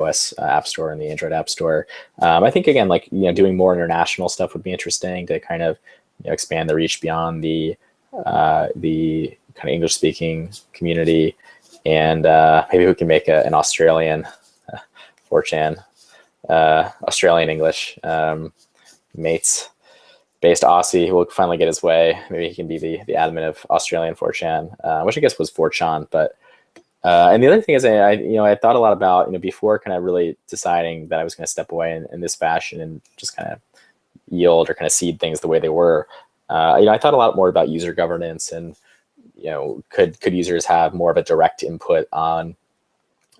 iOS App Store and the Android App Store. I think again, like doing more international stuff would be interesting to kind of expand the reach beyond the kind of English-speaking community, and maybe we can make an Australian 4chan, Australian English mates. Based Aussie who will finally get his way. Maybe he can be the admin of Australian 4chan, which I guess was 4chan. But and the other thing is, I thought a lot about before kind of really deciding that I was going to step away in this fashion and just kind of yield or kind of seed things the way they were. I thought a lot more about user governance and could users have more of a direct input on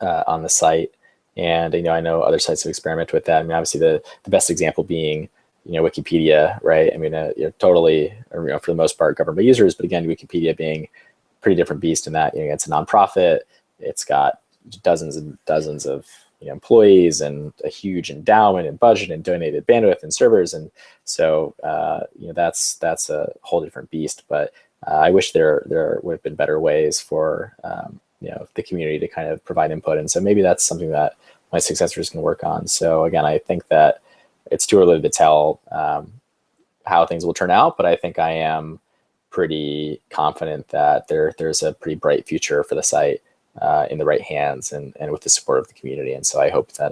the site. And I know other sites have experimented with that. I mean, obviously the best example being Wikipedia, right? I mean, totally, or, for the most part, governed by users. But again, Wikipedia being a pretty different beast in that it's a nonprofit. It's got dozens and dozens of employees and a huge endowment and budget and donated bandwidth and servers. And so that's a whole different beast. But I wish there would have been better ways for the community to kind of provide input. And so maybe that's something that my successors can work on. So again, I think that it's too early to tell how things will turn out, but I think I am pretty confident that there's a pretty bright future for the site in the right hands and with the support of the community. And so I hope that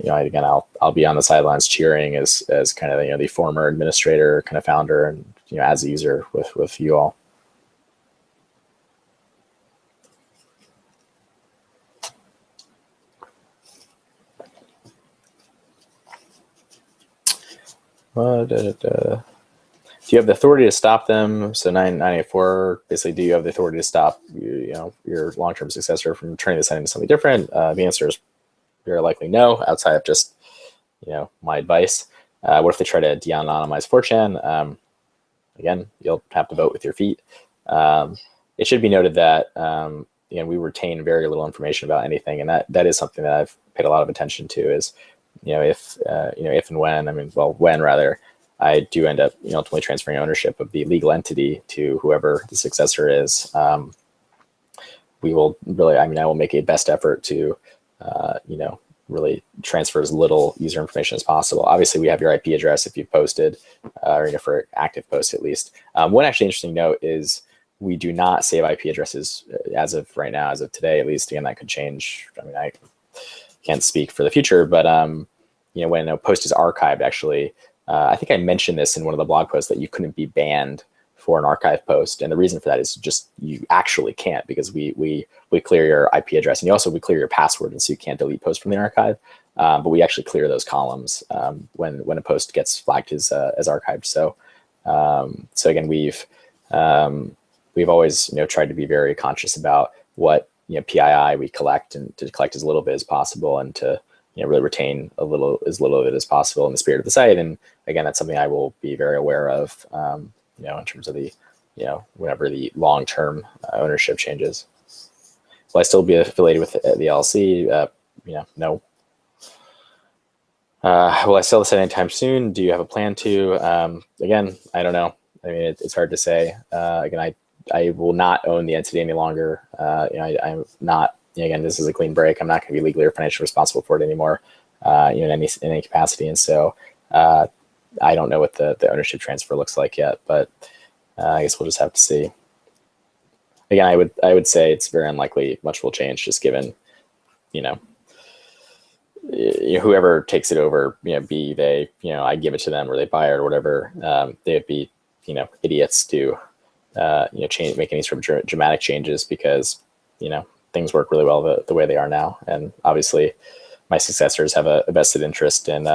again, I'll be on the sidelines cheering as kind of the former administrator, kind of founder, and as a user with you all. Do you have the authority to stop them? So 984, basically, do you have the authority to stop your long-term successor from turning the site into something different? The answer is very likely no, outside of just my advice. What if they try to de-anonymize 4chan? Again, you'll have to vote with your feet. It should be noted that we retain very little information about anything, and that is something that I've paid a lot of attention to. Is if and when, when rather, I do end up ultimately transferring ownership of the legal entity to whoever the successor is, we will really, I will make a best effort to really transfer as little user information as possible. Obviously, we have your IP address if you've posted, or for active posts at least. One actually interesting note is we do not save IP addresses as of right now, as of today at least. Again, that could change. I can't speak for the future, but when a post is archived, actually, I think I mentioned this in one of the blog posts that you couldn't be banned for an archive post, and the reason for that is just you actually can't, because we clear your IP address, and we clear your password, and so you can't delete posts from the archive. But we actually clear those columns when a post gets flagged as archived. So again, we've always tried to be very conscious about what PII we collect, and to collect as little bit as possible, and to really retain as little of it as possible in the spirit of the site. And again, that's something I will be very aware of, in terms of the, whenever the long-term ownership changes. Will I still be affiliated with the LLC? No. Will I sell this at any time soon? Do you have a plan to? Again, I don't know. It's hard to say. Again, I will not own the entity any longer. I'm not. Again, this is a clean break. I'm not going to be legally or financially responsible for it anymore, in any capacity. And so I don't know what the ownership transfer looks like yet, but I guess we'll just have to see. Again, I would say it's very unlikely much will change, just given, whoever takes it over, be they, I give it to them or they buy it or whatever, they'd be, idiots to, make any sort of dramatic changes, because, things work really well the way they are now. And obviously my successors have a vested interest in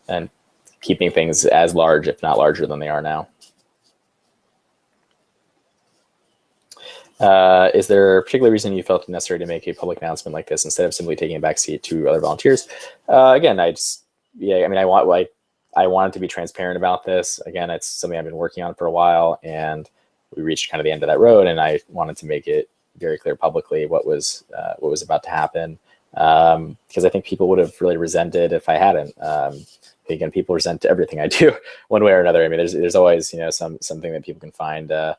and keeping things as large, if not larger, than they are now. Is there a particular reason you felt it necessary to make a public announcement like this instead of simply taking a backseat to other volunteers? Again, I wanted to be transparent about this. Again, it's something I've been working on for a while, and we reached kind of the end of that road, and I wanted to make it very clear publicly what was about to happen, because I think people would have really resented if I hadn't. Again, people resent everything I do one way or another. There's always something that people can find to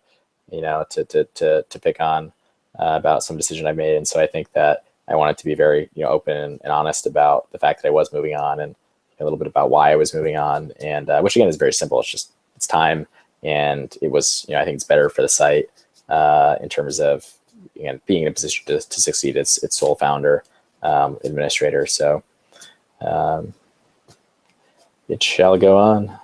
pick on about some decision I made, and so I think that I wanted to be very, open and honest about the fact that I was moving on, and a little bit about why I was moving on, and which again is very simple. It's time, and it was, I think it's better for the site in terms of, being in a position to succeed. Its sole founder, administrator. So it shall go on.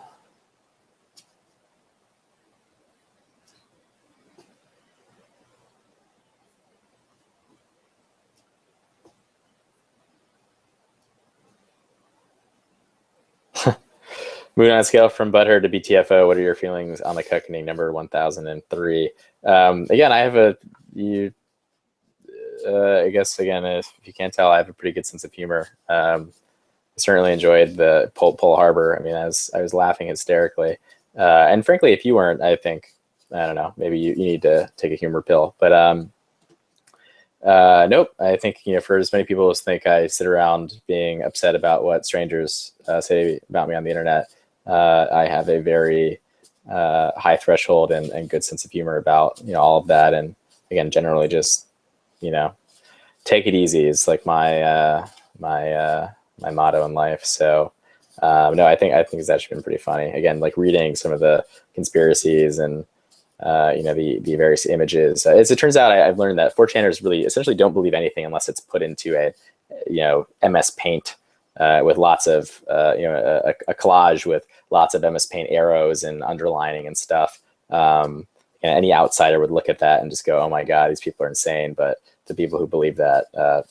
Moving on a scale from butthurt to BTFO, what are your feelings on the cooking number 1003? Again, I have I guess, again, if you can't tell, I have a pretty good sense of humor. I certainly enjoyed the Pole Harbor. I mean, I was laughing hysterically. And frankly, if you weren't, I think, I don't know, maybe you need to take a humor pill. But nope, I think, for as many people as think I sit around being upset about what strangers say about me on the internet, I have a very high threshold and good sense of humor about, all of that. And again, generally just, take it easy is like my my motto in life. So no, I think it's actually been pretty funny. Again, like reading some of the conspiracies and the various images. As it turns out, I've learned that 4chaners really essentially don't believe anything unless it's put into a MS Paint with lots of a collage with lots of MS Paint arrows and underlining and stuff. And any outsider would look at that and just go, "Oh my God, these people are insane." But the people who believe that, I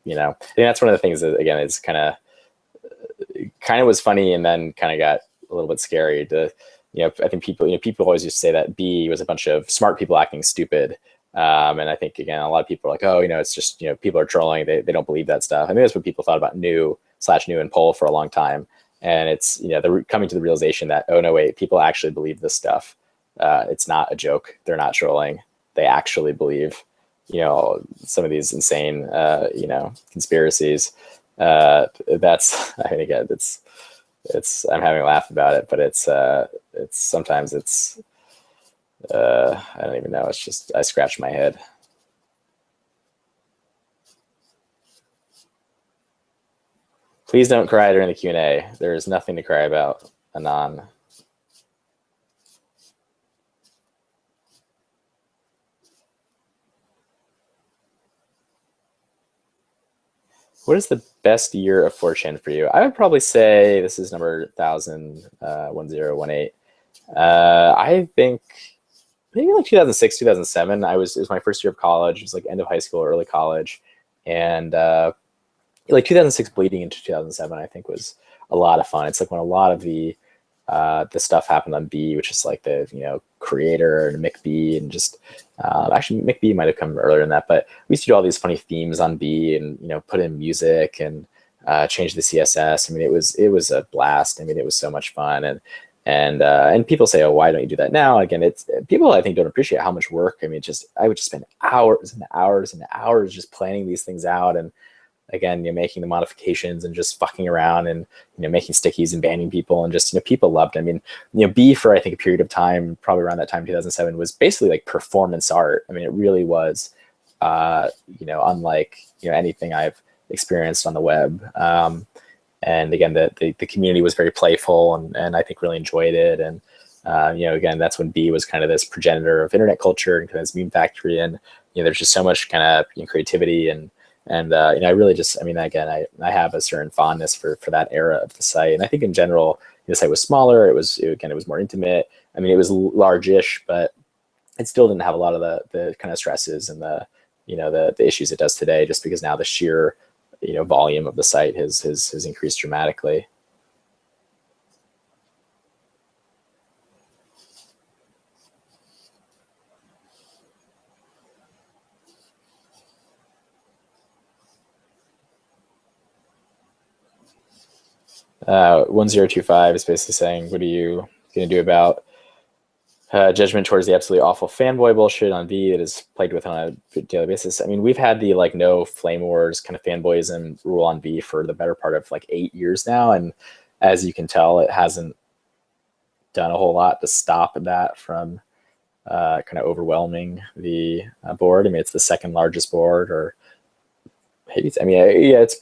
think that's one of the things that, again, is kind of was funny and then kind of got a little bit scary. I think people always used to say that B was a bunch of smart people acting stupid. And I think, again, a lot of people are like, oh, it's just, people are trolling. They don't believe that stuff. I mean, that's what people thought about new and poll for a long time. And it's, they're coming to the realization that, oh, no, wait, people actually believe this stuff. It's not a joke. They're not trolling. They actually believe, some of these insane, conspiracies. That's, I mean, again, it's, I'm having a laugh about it, but it's sometimes it's, I don't even know. It's just, I scratch my head. Please don't cry during the Q&A. There is nothing to cry about, Anon. What is the best year of 4chan for you? I would probably say this is number 1018. I think maybe like 2006, 2007. It was my first year of college. It was like end of high school, early college. And like 2006 bleeding into 2007, I think was a lot of fun. It's like when a lot of the stuff happened on B, which is like the, creator and McB, and just actually McB might have come earlier than that, but we used to do all these funny themes on B and, put in music and change the CSS. I mean, it was a blast. I mean, it was so much fun. And people say, oh, why don't you do that now? Again, it's people, I think, don't appreciate how much work. I mean, I would just spend hours and hours and hours just planning these things out. And again, making the modifications and just fucking around and, making stickies and banning people, and just, people loved it. I mean, B for, I think, a period of time, probably around that time, 2007, was basically like performance art. I mean, it really was, unlike, anything I've experienced on the web. And again, the community was very playful and I think really enjoyed it. And, again, that's when B was kind of this progenitor of internet culture and kind of this meme factory. And, there's just so much kind of creativity and I really just, I mean, again, I have a certain fondness for that era of the site. And I think in general, the site was smaller. It was more intimate. I mean, it was large-ish, but it still didn't have a lot of the kind of stresses and the issues it does today, just because now the sheer, volume of the site has increased dramatically. Uh, 1025 is basically saying, what are you going to do about judgment towards the absolutely awful fanboy bullshit on V that is plagued with on a daily basis? I mean, we've had the like no flame wars kind of fanboyism rule on V for the better part of like 8 years now. And as you can tell, it hasn't done a whole lot to stop that from kind of overwhelming the board. I mean, it's the second largest board, or maybe I mean, yeah, it's probably